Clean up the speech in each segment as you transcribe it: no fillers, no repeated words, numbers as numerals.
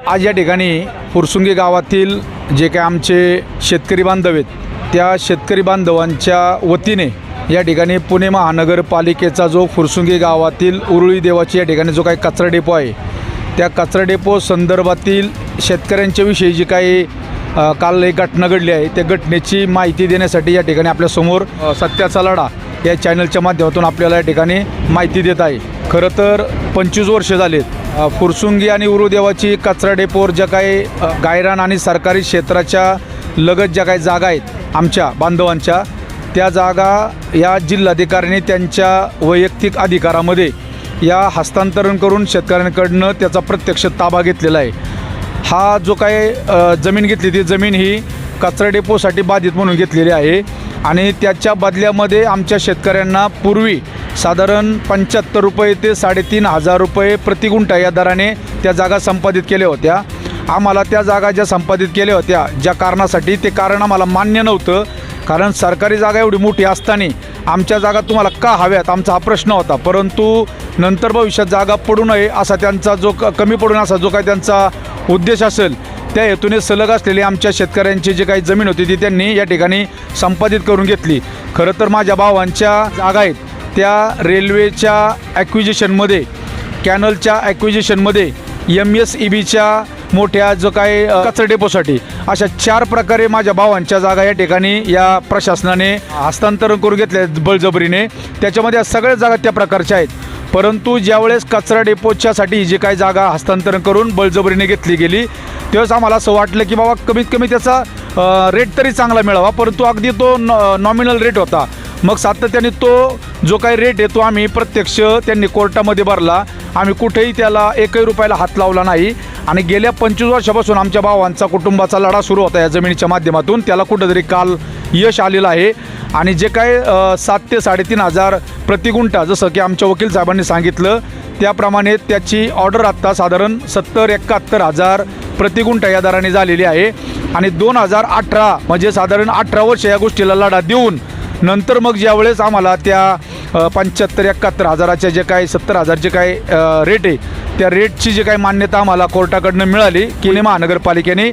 आज या ठिकाणी फुरसुंगी गावातील जे काही आमचे शेतकरी बांधव आहेत त्या शेतकरी बांधवांच्या वतीने या ठिकाणी पुणे महानगरपालिकेचा जो फुरसुंगी गावातील उरुळी देवाची या ठिकाणी जो काही कचरा डेपो आहे त्या कचरा डेपो संदर्भातील शेतकऱ्यांच्या विषयी जी काही काल एक घटना घडली आहे त्या घटनेची माहिती देण्यासाठी या ठिकाणी आपल्यासमोर सत्याचा लढा या चॅनलच्या माध्यमातून आपल्याला या ठिकाणी माहिती देत आहे। खरं तर 25 वर्ष झालेत फुरसुंगी आणि उरुदेवाची कचरा डेपोवर ज्या काही गायरान आणि सरकारी क्षेत्राच्या लगत ज्या काही जागा आहेत आमच्या बांधवांच्या त्या जागा या जिल्हाधिकाऱ्यांनी त्यांच्या वैयक्तिक अधिकारामध्ये या हस्तांतरण करून शेतकऱ्यांकडनं त्याचा प्रत्यक्ष ताबा घेतलेला आहे। हा जो काही जमीन घेतली ती जमीन ही कचरा डेपोसाठी बाधित म्हणून घेतलेली आहे आणि त्याच्या बदल्यामध्ये आमच्या शेतकऱ्यांना पूर्वी साधारण 75 रुपये ते 3,500 रुपये प्रति गुंठा या दराने त्या जागा संपादित केल्या होत्या। आम्हाला त्या जागा ज्या संपादित केल्या होत्या ज्या कारणासाठी ते कारण आम्हाला मान्य नव्हतं, कारण सरकारी जागा एवढी मोठी असताना आमच्या जागा तुम्हाला का हव्यात आमचा हा प्रश्न होता। परंतु नंतर भविष्यात जागा पडू नये असा त्यांचा जो कमी पडून असा जो काही त्यांचा उद्देश असेल त्या हेतूने सलग असलेली आमच्या शेतकऱ्यांची जी काही जमीन होती ती त्यांनी या ठिकाणी संपादित करून घेतली। खरं तर माझ्या भावांच्या जागा आहेत त्या रेल्वेच्या ॲक्विजिशनमध्ये, कॅनलच्या ॲक्विजिशनमध्ये, MSEBच्या मोठ्या जो काही कचरा डेपोसाठी अशा 4 प्रकारे माझ्या भावांच्या जागा या ठिकाणी या प्रशासनाने हस्तांतरण करून घेतल्या बळजबरीने। त्याच्यामध्ये सगळ्या जागा त्या प्रकारच्या आहेत, परंतु ज्यावेळेस कचरा डेपोच्यासाठी जी काही जागा हस्तांतरण करून बळजबरीने घेतली गेली त्यावेळेस आम्हाला असं वाटलं की बाबा कमीत कमी त्याचा रेट तरी चांगला मिळावा, परंतु अगदी तो नॉमिनल रेट होता। मग सातत्याने तो जो काही रेट आहे तो आम्ही प्रत्यक्ष त्यांनी कोर्टामध्ये भरला, आम्ही कुठेही त्याला एकही रुपयाला हात लावला नाही आणि गेल्या 25 वर्षापासून आमच्या भावांचा कुटुंबाचा लढा सुरू होता या जमिनीच्या माध्यमातून, त्याला कुठंतरी काल यश आलेलं आहे। आणि जे काय 7,000 ते 3,500 प्रति गुंठा जसं की आमच्या वकील साहेबांनी सांगितलं त्याप्रमाणे त्याची ऑर्डर आत्ता साधारण 70-71 हजार प्रति गुंठा या दराने झालेली आहे। आणि 2018 म्हणजे साधारण 18 वर्ष या गोष्टीला लढा देऊन नंतर मग ज्यावेळेस आम्हाला त्या 75-71 हजाराच्या जे काही 70,000 जे काही रेट आहे त्या रेटची जी काही मान्यता आम्हाला कोर्टाकडनं मिळाली की पुणे महानगरपालिकेने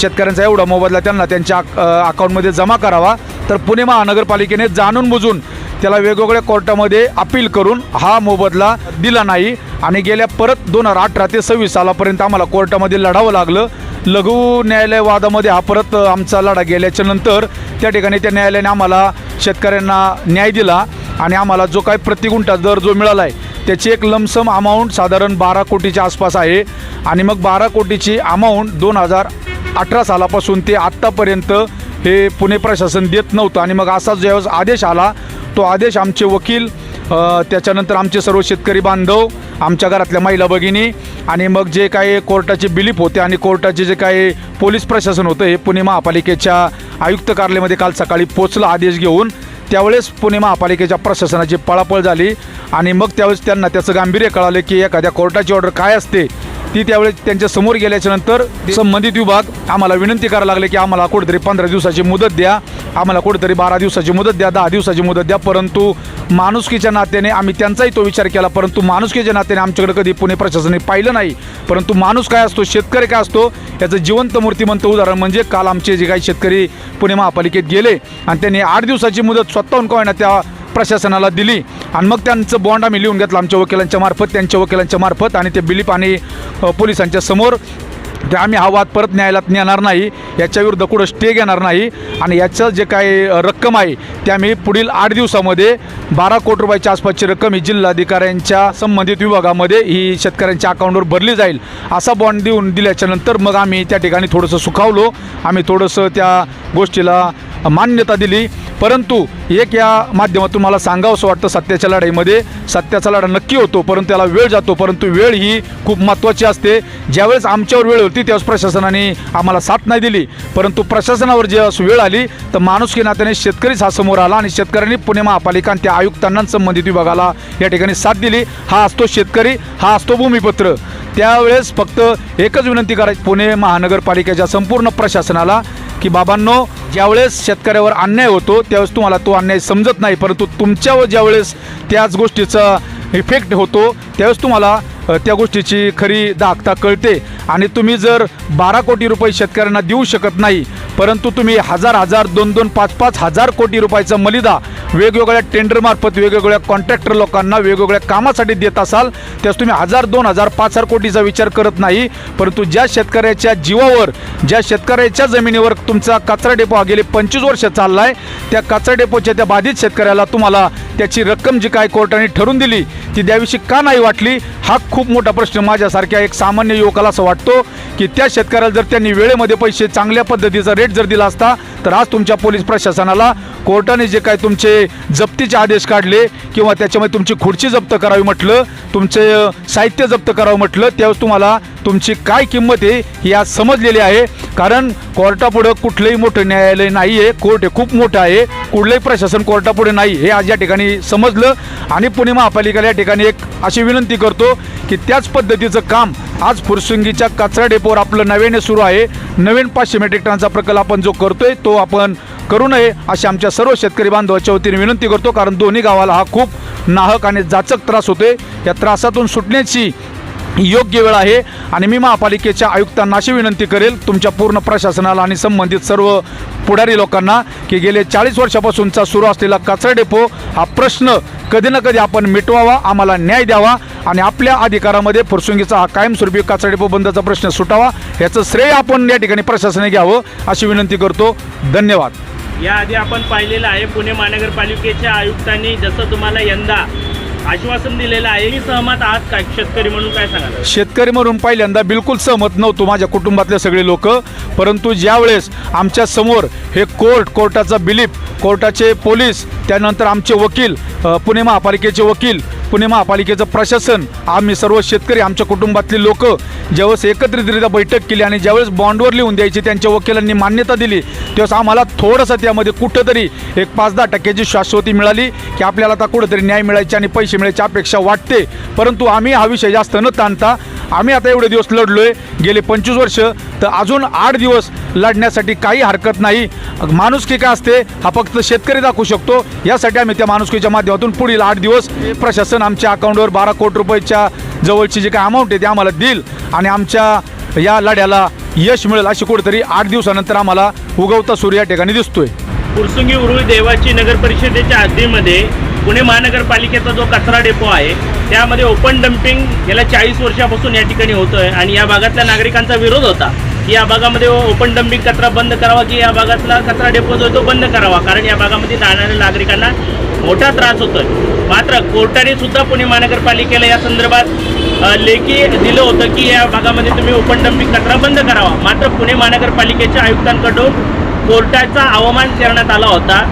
शेतकऱ्यांचा एवढा मोबदला त्यांना त्यांच्या अकाउंटमध्ये जमा करावा, तर पुणे महानगरपालिकेने जाणून बुजून त्याला वेगवेगळ्या कोर्टामध्ये अपील करून हा मोबदला दिला नाही आणि गेल्या परत 2018 ते 26 सालापर्यंत आम्हाला कोर्टामध्ये लढावं लागलं। लघु न्यायालय वादामध्ये हा परत आमचा लढा गेल्याच्या नंतर त्या ठिकाणी त्या न्यायालयाने आम्हाला शेतकऱ्यांना न्याय दिला आणि आम्हाला जो काही प्रति गुंठा दर जो मिळाला आहे त्याची एक लमसम अमाऊंट साधारण 12 कोटीच्या आसपास आहे। आणि मग 12 कोटीची अमाऊंट 2018 सालापासून ते आत्तापर्यंत हे पुणे प्रशासन देत नव्हतं आणि मग असा ज्यावेळेस आदेश आला तो आदेश आमचे वकील त्याच्यानंतर आमचे सर्व शेतकरी बांधव, आमच्या घरातल्या महिला भगिनी आणि मग जे काही कोर्टाचे बिलीप होते आणि कोर्टाचे जे काही पोलीस प्रशासन होतं हे पुणे महापालिकेच्या आयुक्त कार्यालयामध्ये काल सकाळी पोचलं आदेश घेऊन। त्यावेळेस पुणे महापालिकेच्या प्रशासनाची पळापळ झाली आणि मग त्यावेळेस त्यांना त्याचं गांभीर्य कळालं की एखाद्या कोर्टाची ऑर्डर काय असते ती त्यावेळेस त्यांच्या समोर गेल्याच्यानंतर संबंधित विभाग आम्हाला विनंती करायला लागले की आम्हाला कुठेतरी 15 दिवसाची मुदत द्या, आम्हाला कुठेतरी 12 दिवसाची मुदत द्या, 10 दिवसाची मुदत द्या। परंतु माणुसकीच्या नात्याने आम्ही त्यांचाही तो विचार केला, परंतु माणुसकीच्या नात्याने आमच्याकडे कधी पुणे प्रशासनाने पाहिलं नाही। परंतु माणूस काय असतो, शेतकरी काय असतो याचं जिवंत मूर्तिमंत उदाहरण म्हणजे काल आमचे जे काही शेतकरी पुणे महापालिकेत गेले आणि त्यांनी 8 दिवसाची मुदत स्वतःहून कोणा त्या प्रशासनाला दिली आणि मग त्यांचं बॉन्ड आम्ही लिहून घेतलं आमच्या वकिलांच्या मार्फत, त्यांच्या वकिलांच्या मार्फत आणि ते बिलीप आणि पोलिसांच्या समोर ते आम्ही हा वाद परत न्यायालयात नेणार नाही, याच्याविरुद्ध कुठं स्टे घेणार नाही आणि याचं जे काही रक्कम आहे ते आम्ही पुढील 8 दिवसामध्ये 12 कोटी रुपयाच्या आसपासची रक्कम ही जिल्हाधिकाऱ्यांच्या संबंधित विभागामध्ये ही शेतकऱ्यांच्या अकाउंटवर भरली जाईल असा बॉन्ड दिल्याच्या नंतर मग आम्ही त्या ठिकाणी थोडंसं सुखावलो, आम्ही थोडंसं त्या गोष्टीला मान्यता दिली। परंतु एक या माध्यमातून मला सांगावंसं वाटतं सत्याच्या लढाईमध्ये सत्याचा लढा नक्की होतो परंतु त्याला वेळ जातो, परंतु वेळ ही खूप महत्त्वाची असते। ज्यावेळेस आमच्यावर वेळ होती त्यावेळेस प्रशासनाने आम्हाला साथ नाही दिली, परंतु प्रशासनावर ज्यावेळेस वेळ आली तर माणुसकी नात्याने शेतकरीच हा समोर आला आणि शेतकऱ्यांनी पुणे महापालिका आणि त्या आयुक्तांना संबंधित विभागाला या ठिकाणी साथ दिली। हा असतो शेतकरी, हा असतो भूमिपुत्र। त्यावेळेस फक्त एकच विनंती करायची पुणे महानगरपालिकेच्या संपूर्ण प्रशासनाला की बाबांनो, ज्यावेळेस शेतकऱ्यावर अन्याय होतो त्यावेळेस तुम्हाला तो अन्याय समजत नाही, परंतु तुमच्यावर ज्यावेळेस त्याच गोष्टीचा इफेक्ट होतो त्यावेळेस तुम्हाला त्या गोष्टीची खरी दाखता कळते। आणि तुम्ही जर 12 कोटी रुपये शेतकऱ्यांना देऊ शकत नाही, परंतु तुम्ही हजार हजार 2-2, 5-5 हजार कोटी रुपयाचा मलिदा वेगवेगळ्या टेंडरमार्फत वेगवेगळ्या कॉन्ट्रॅक्टर लोकांना वेगवेगळ्या कामासाठी देत असाल, त्यास तुम्ही 1000, 2000, 5000 कोटीचा विचार करत नाही। परंतु ज्या शेतकऱ्याच्या जीवावर, ज्या शेतकऱ्याच्या जमिनीवर तुमचा कचरा डेपो गेले 25 वर्ष चालला आहे, त्या कचरा डेपोच्या त्या बाधित शेतकऱ्याला तुम्हाला त्याची रक्कम जी काय कोर्टाने ठरवून दिली ती द्यावीशी का नाही वाटली, हा खूप मोठा प्रश्न माझ्यासारख्या एक सामान्य युवकाला असं वाटतो की त्या शेतकऱ्याला जर त्यांनी वेळेमध्ये पैसे चांगल्या पद्धतीचा रेट जर दिला असता तर आज तुमच्या पोलीस प्रशासनाला कोर्टाने जे काय तुमचे जप्तीचे आदेश काढले किंवा त्याच्यामध्ये तुमची खुर्ची जप्त करावी म्हटलं, तुमचे साहित्य जप्त करावं म्हटलं, त्यावेळेस तुम्हाला तुमची काय किंमत आहे ही आज समजलेली आहे। कारण कोर्टापुढं कुठलंही मोठं न्यायालय नाही आहे, कोर्ट हे खूप मोठं आहे, कुठलंही प्रशासन कोर्टापुढे नाही हे आज या ठिकाणी समजलं। आणि पुणे महापालिकेला या ठिकाणी एक अशी विनंती करतो की त्याच पद्धतीचं काम आज फुरसुंगीच्या कचरा डेपोवर आपलं नव्याने सुरू आहे। नवीन 500 मेट्रिक टनचा प्रकल्प आपण जो करतोय तो आपण करू नये अशी आमच्या सर्व शेतकरी बांधवाच्या वतीने विनंती करतो। कारण दोन्ही गावाला हा खूप नाहक आणि जाचक त्रास होतोय, या त्रासातून सुटण्याची योग्य वेळ आहे। आणि मी महापालिकेच्या आयुक्तांना अशी विनंती करेल, तुमच्या पूर्ण प्रशासनाला आणि संबंधित सर्व पुढारी लोकांना, की गेले 40 वर्षापासूनचा सुरू असलेला कचरा डेपो हा प्रश्न कधी ना कधी आपण मिटवावा, आम्हाला न्याय द्यावा आणि आपल्या अधिकारामध्ये फुरसुंगीचा हा कायमस्वरूपी कचरा डेपो बंदचा प्रश्न सुटावा, याचं श्रेय आपण या ठिकाणी प्रशासनाने घ्यावं अशी विनंती करतो। धन्यवाद। याआधी आपण पाहिलेलं आहे पुणे महानगरपालिकेच्या आयुक्तांनी जसं तुम्हाला यंदा आश्वासन दिलेलं आहे, ही सहमत आहात का शेतकरी म्हणून, काय सांगाल? शेतकरी म्हणून पहिल्यांदा बिलकुल सहमत नव्हतो, माझ्या कुटुंबातले सगळे लोक, परंतु ज्यावेळेस आमच्या समोर हे कोर्टाचा बिलीप, कोर्टाचे पोलीस, त्यानंतर आमचे वकील, पुणे महापालिकेचे वकील, पुणे महापालिकेचं प्रशासन, आम्ही सर्व शेतकरी, आमच्या कुटुंबातली लोक ज्यावेळेस एकत्रितरित्या बैठक केली आणि ज्यावेळेस बॉन्डवर लिहून द्यायची त्यांच्या वकिलांनी मान्यता दिली, त्यावेळेस आम्हाला थोडंसं त्यामध्ये कुठंतरी एक 5-10% शाश्वती मिळाली की आपल्याला आता कुठंतरी न्याय मिळायची आणि पैसे मिळायची अपेक्षा वाटते। परंतु आम्ही हा विषय जास्त न ताणता आम्ही आता एवढे दिवस लढलोय, गेले 25 वर्ष, तर अजून 8 दिवस लढण्यासाठी काही हरकत नाही। माणुसकी काय असते हा फक्त शेतकरी दाखवू शकतो, यासाठी आम्ही त्या माणुसकीच्या माध्यमातून पुढील 8 दिवस प्रशासन आमच्या अकाउंटवर 12 कोटी रुपयाच्या जवळची जी काय अमाऊंट आहे ती आम्हाला देईल आणि आमच्या या लढ्याला यश मिळेल अशी कुठेतरी 8 दिवसानंतर आम्हाला उगवता सूर्य या ठिकाणी दिसतोय। फुरसुंगी उरुळी देवाची नगर परिषदेच्या हद्दीमध्ये पुणे महानगरपालिकेचा जो कचरा डेपो आहे त्यामध्ये ओपन डम्पिंग गेल्या 40 वर्षापासून या ठिकाणी होतोय आणि या भागातल्या नागरिकांचा विरोध होता की या भागामध्ये ओपन डम्पिंग कचरा बंद करावा की या भागातला कचरा डेपो जो तो बंद करावा, कारण या भागामध्ये राहणाऱ्या नागरिकांना मोठा त्रास होतोय। मात्र कोर्टाने सुद्धा पुणे महानगरपालिकेला या संदर्भात लेखी दिलं होतं की या भागामध्ये तुम्ही ओपन डम्पिंग कचरा बंद करावा। मात्र पुणे महानगरपालिकेच्या आयुक्तांकडून कोर्टाचा अवमान करण्यात आला होता।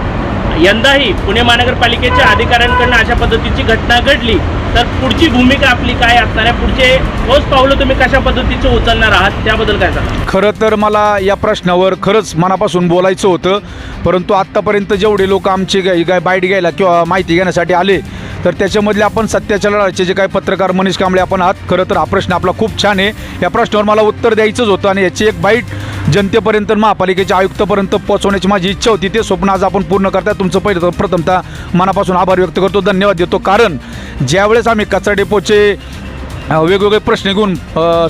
यंदाही पुणे महानगरपालिकेच्या अधिकाऱ्यांकडून अशा पद्धतीची घटना घडली तर पुढची भूमिका आपली काय असणार आहे, पुढचे ठोस पावलं तुम्ही कशा पद्धतीचे उचलणार आहात त्याबद्दल काय सांगा? खरं तर मला या प्रश्नावर खरंच मनापासून बोलायचं होतं, परंतु आत्तापर्यंत जेवढे लोक आमची काय बाईट घ्यायला किंवा माहिती घेण्यासाठी आले तर त्याच्यामधले आपण सत्याच्या लढाईचे जे काही पत्रकार मनीष कांबळे आपण आहात, खरं तर हा प्रश्न आपला खूप छान आहे, या प्रश्नावर मला उत्तर द्यायचंच होतं आणि याची एक बाईट जनतेपर्यंत महापालिकेच्या आयुक्तापर्यंत पोहोचवण्याची माझी इच्छा होती, ते स्वप्न आज आपण पूर्ण करताय। तुमचं पहिलं प्रथमतः मनापासून आभार व्यक्त करतो, धन्यवाद देतो। कारण ज्यावेळेस आम्ही कचरा डेपोचे वेगवेगळे प्रश्न घेऊन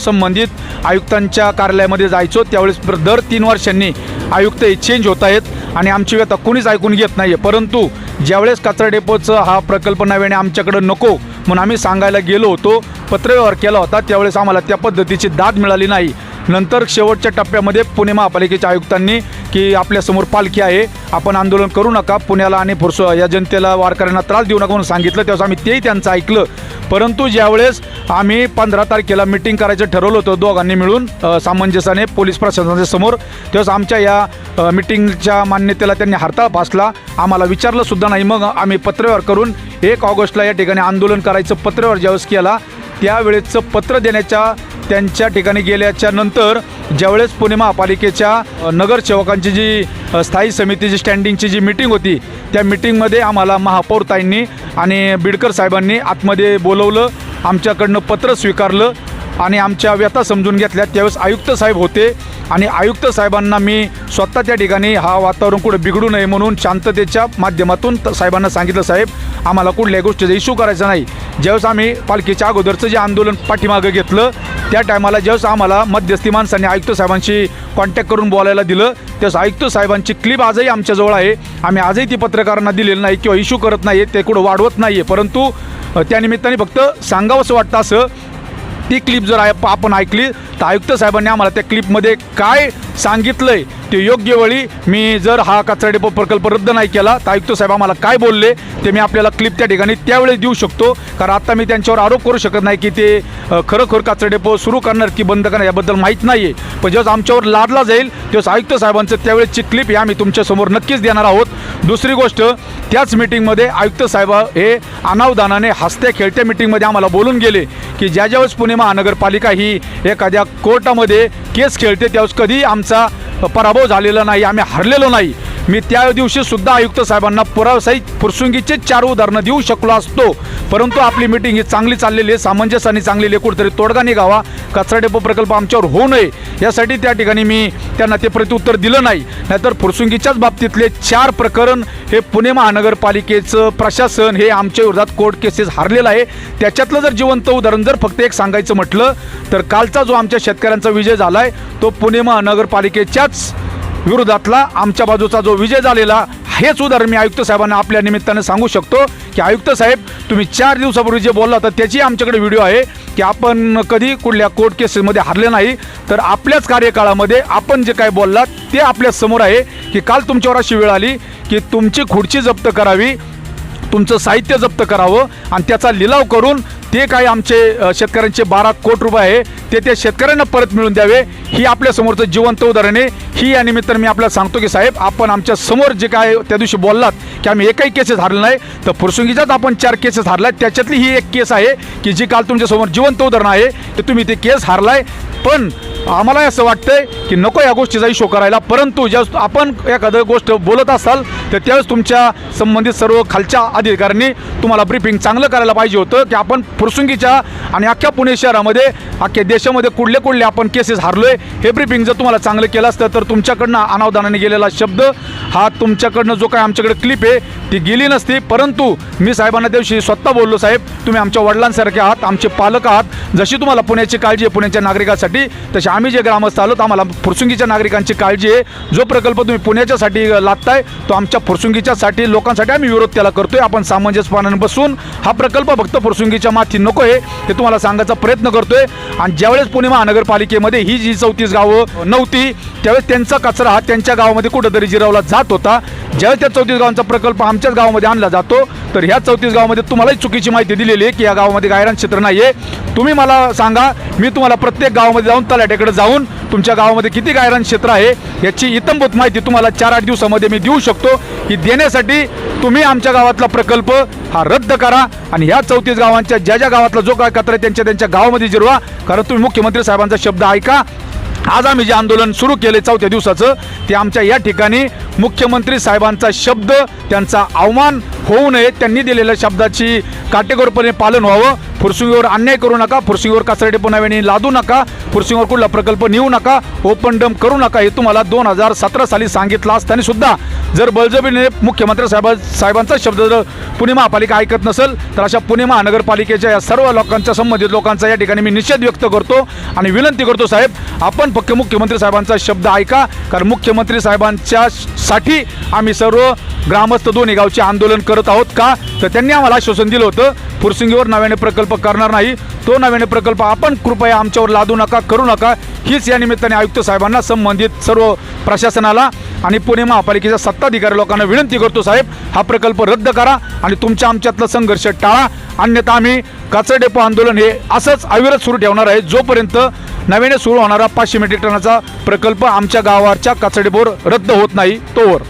संबंधित आयुक्तांच्या कार्यालयामध्ये जायचो त्यावेळेस दर 3 वर्षांनी आयुक्त हे चेंज होत आहेत आणि आमची व्यथा कोणीच ऐकून घेत नाही आहे। परंतु ज्यावेळेस कचरा डेपोचं हा प्रकल्प नव्याने आमच्याकडं नको म्हणून आम्ही सांगायला गेलो होतो, पत्रव्यवहार केला होता, त्यावेळेस आम्हाला त्या पद्धतीची दाद मिळाली नाही। नंतर शेवटच्या टप्प्यामध्ये पुणे महापालिकेच्या आयुक्तांनी की आपल्यासमोर पालखी आहे, आपण आंदोलन करू नका, पुण्याला आणि या जनतेला वारकऱ्यांना त्रास देऊ नका म्हणून सांगितलं, त्यावेळेस आम्ही तेही त्यांचं ऐकलं। परंतु ज्यावेळेस आम्ही 15 तारखेला मिटिंग करायचं ठरवलं होतं दोघांनी मिळून सामंजस्याने पोलीस प्रशासनाच्या समोर, त्यावेळेस आमच्या या मिटिंगच्या मान्यतेला त्यांनी हरताळ फासला, आम्हाला विचारलं सुद्धा नाही। मग आम्ही पत्रव्यवहार करून 1 ऑगस्टला या ठिकाणी आंदोलन करायचं पत्रव्यवहार ज्यावेळेस केला, त्यावेळेचं पत्र देण्याच्या त्यांच्या ठिकाणी गेल्याच्या नंतर ज्यावेळेस पुणे महापालिकेच्या नगरसेवकांची जी स्थायी समितीची स्टँडिंगची जी मीटिंग होती त्या मीटिंगमध्ये आम्हाला महापौरताईंनी आणि बिडकर साहेबांनी आतमध्ये बोलवलं, आमच्याकडनं पत्र स्वीकारलं आणि आमच्या व्यथा समजून घेतल्या। त्यावेळेस आयुक्त साहेब होते आणि आयुक्त साहेबांना मी स्वतः त्या ठिकाणी हा वातावरण कुठं बिघडू नये म्हणून शांततेच्या माध्यमातून साहेबांना सांगितलं, साहेब आम्हाला कुठल्याही गोष्टीचा इश्यू करायचा नाही, ज्यावेळेस आम्ही पालखीच्या अगोदरचं जे आंदोलन पाठीमागं घेतलं त्या टायमाला ज्यावेळेस आम्हाला मध्यस्थी माणसांनी आयुक्त साहेबांशी कॉन्टॅक्ट करून बोलायला दिलं त्यावेळेस आयुक्त साहेबांची क्लिप आजही आमच्याजवळ आहे. आम्ही आजही ती पत्रकारांना दिलेली नाही किंवा इश्यू करत नाही, ते कुठं वाढवत नाही आहे, परंतु त्यानिमित्ताने फक्त सांगावंसं वाटतं असं ती क्लिप जर आपण ऐकली तर आयुक्त साहेबांनी आम्हाला त्या क्लिपमध्ये काय सांगितलं आहे ते योग्य वेळी मी जर हा कचरा डेपो प्रकल्प रद्द नाही केला तर आयुक्त साहेब आम्हाला काय बोलले ते मी आपल्याला क्लिप त्या ठिकाणी त्यावेळेस देऊ शकतो. कारण आता मी त्यांच्यावर आरोप करू शकत नाही की ते खरोखर कचरा डेपो सुरू करणार की बंद करणार याबद्दल माहीत नाही आहे. पण जेव्हा आमच्यावर लादला जाईल तेव्हा आयुक्त साहेबांचं त्यावेळेसची क्लिप ही आम्ही तुमच्यासमोर नक्कीच देणार आहोत. दुसरी गोष्ट, त्याच मिटिंगमध्ये आयुक्त साहेब हे अनावधानाने हसत्या खेळत्या मिटिंगमध्ये आम्हाला बोलून गेले की ज्यावेळेस पुणे महानगरपालिका ही एखाद्या कोर्टामध्ये केस खेळते त्यावेळेस कधी आमचा पराभव झालेला नाही, आम्ही हरलेलो नाही. मी त्या दिवशी सुद्धा आयुक्त साहेबांना पुराव्यासहित फुरसुंगीचे 4 उदाहरणं देऊ शकलो असतो, परंतु आपली मिटिंग ही चांगली चाललेली आहे, सामंजस्याने चांगलेली आहे, कुठेतरी तोडगा निघावा, कचरा डेपो प्रकल्प आमच्यावर होऊ नये यासाठी त्या ठिकाणी मी त्यांना ते प्रत्युत्तर दिलं नाही. नाहीतर फुरसुंगीच्याच बाबतीतले 4 प्रकरण हे पुणे महानगरपालिकेचं प्रशासन हे आमच्या विरोधात कोर्ट केसेस हारलेलं आहे. त्याच्यातलं जर जिवंत उदाहरण जर फक्त एक सांगायचं म्हटलं तर कालचा जो आमच्या शेतकऱ्यांचा विजय झाला आहे तो पुणे महानगरपालिकेच्याच विरोधातला आमच्या बाजूचा जो विजय झालेला, हेच उदाहरण मी आयुक्त साहेबांना आपल्या निमित्तानं सांगू शकतो की आयुक्त साहेब तुम्ही 4 दिवसापूर्वी जे बोलला होता त्याची आमच्याकडे व्हिडिओ आहे की आपण कधी कुठल्या कोर्ट केसेसमध्ये हरले नाही. तर आपल्याच कार्यकाळामध्ये आपण जे काय बोललात ते आपल्या समोर आहे की काल तुमच्यावर अशी वेळ आली की तुमची खुर्ची जप्त करावी, तुमचं साहित्य जप्त करावं आणि त्याचा लिलाव करून ते काय आमचे शेतकऱ्यांचे 12 कोटी रुपये आहे ते त्या शेतकऱ्यांना परत मिळून द्यावे, ही आपल्यासमोरचं जिवंत उदाहरण आहे. ही या निमित्तानं मी आपल्याला सांगतो की साहेब आपण आमच्या समोर जे काय त्या दिवशी बोललात की आम्ही एकही केसेस हारले नाही, तर फुरसुंगीच्याच आपण 4 केसेस हारलाय, त्याच्यातली ही एक केस आहे की जी काल तुमच्यासमोर जिवंत उदाहरण आहे ते तुम्ही ते केस हारलाय. पण आम्हाला असं वाटतंय की नको या गोष्टीचा इशू करायला, परंतु ज्या आपण एखादं गोष्ट बोलत असाल तर त्यावेळेस तुमच्या संबंधित सर्व खालच्या अधिकाऱ्यांनी तुम्हाला ब्रीफिंग चांगलं करायला पाहिजे होतं की आपण फुरसुंगीच्या आणि अख्ख्या पुणे शहरामध्ये अख्ख्या देशामध्ये कुठले आपण केसेस हारलोय हे ब्रीफिंग जर तुम्हाला चांगलं केलं असतं तर तुमच्याकडनं अनावधानाने गेलेला शब्द हा तुमच्याकडनं जो काय आमच्याकडे क्लिप आहे ती गेली नसती. परंतु मी साहेबांना दिवशी स्वतः बोललो, साहेब तुम्ही आमच्या वडिलांसारखे आहात, आमचे पालक आहात, जशी तुम्हाला पुण्याची काळजी आहे पुण्याच्या नागरिकांसाठी तशी आम्ही जे ग्रामस्थ आलो आम्हाला फुरसुंगीच्या नागरिकांची काळजी आहे. जो प्रकल्प तुम्ही पुण्याच्यासाठी लादताय तो आमच्या फुरसुंगीच्यासाठी लोकांसाठी आम्ही विरोध त्याला करतोय. आपण सामंजस्यपणाने बसून हा प्रकल्प फक्त फुरसुंगीच्या माथी नको आहे हे तुम्हाला सांगायचा प्रयत्न करतोय. आणि ज्यावेळेस पुणे महानगरपालिकेमध्ये ही जी 34 गावं नव्हती त्यावेळेस त्यांचा कचरा हा त्यांच्या गावामध्ये कुठंतरी जिरवला जात होता. ज्यावेळेस त्या 34 गावांचा प्रकल्प आमच्याच गावामध्ये आणला जातो तर ह्या 34 गावामध्ये तुम्हालाही चुकीची माहिती दिलेली आहे की या गावामध्ये गायरान क्षेत्र नाही आहे. तुम्ही मला सांगा, मी तुम्हाला प्रत्येक गावामध्ये जाऊन तलाठ्याकडे जाऊन तुमच्या गावामध्ये किती गायरान क्षेत्र आहे याची इत्थंभूत माहिती तुम्हाला 4-8 दिवसामध्ये मी देऊ शकतो. ही देण्यासाठी तुम्ही आमच्या गावातला प्रकल्प हा रद्द करा आणि ह्या 34 गावांच्या ज्या गावातला जो काय कचरा आहे त्यांच्या गावामध्ये जिरवा. कारण तुम्ही मुख्यमंत्री साहेबांचा शब्द ऐका. आज आम्ही जे आंदोलन सुरू केले 4थ्या दिवसाचं ते आमच्या या ठिकाणी मुख्यमंत्री साहेबांचा शब्द त्यांचा अवमान होऊ नये, त्यांनी दिलेल्या शब्दाची काटेकोरपणे पालन व्हावं. फुरसुंगीवर अन्याय करू नका, फुरसुंगीवर कचरा डेपो नव्याने लादू नका, फुरसुंगीवर कुठला प्रकल्प नेऊ नका, ओपन डंप करू नका हे तुम्हाला 2017 साली सांगितलं असताना सुद्धा जर बळजबरीने मुख्यमंत्री साहेबांचा शब्द जर पुणे महापालिका ऐकत नसेल तर अशा पुणे महानगरपालिकेच्या या सर्व लोकांच्या संबंधित लोकांचा या ठिकाणी मी निषेध व्यक्त करतो आणि विनंती करतो, साहेब आपण फक्त मुख्यमंत्री साहेबांचा शब्द ऐका. कारण मुख्यमंत्री साहेबांच्या साठी आम्ही सर्व ग्रामस्थ दोन्ही गावचे आंदोलन करत आहोत का तर त्यांनी आम्हाला आश्वासन दिलं होतं फुरसुंगीवर नव्याने प्रकल्प करणार नाही, तो नव्याने प्रकल्प आपण कृपया आमच्यावर लादू नका, करू नका. हीच या निमित्ताने आयुक्त साहेबांना संबंधित सर्व प्रशासनाला आणि पुणे महापालिकेच्या सत्ताधिकारी लोकांना विनंती करतो, साहेब हा प्रकल्प रद्द करा आणि तुमच्या आमच्यातला संघर्ष टाळा. अन्यथा आम्ही कचरा डेपो आंदोलन हे असंच अविरत सुरू ठेवणार आहे जोपर्यंत नव्याने सुरू होणारा 500 मेट्रिक टनाचा प्रकल्प आमच्या गावाच्या कचरा डेपोवर रद्द होत नाही तोवर.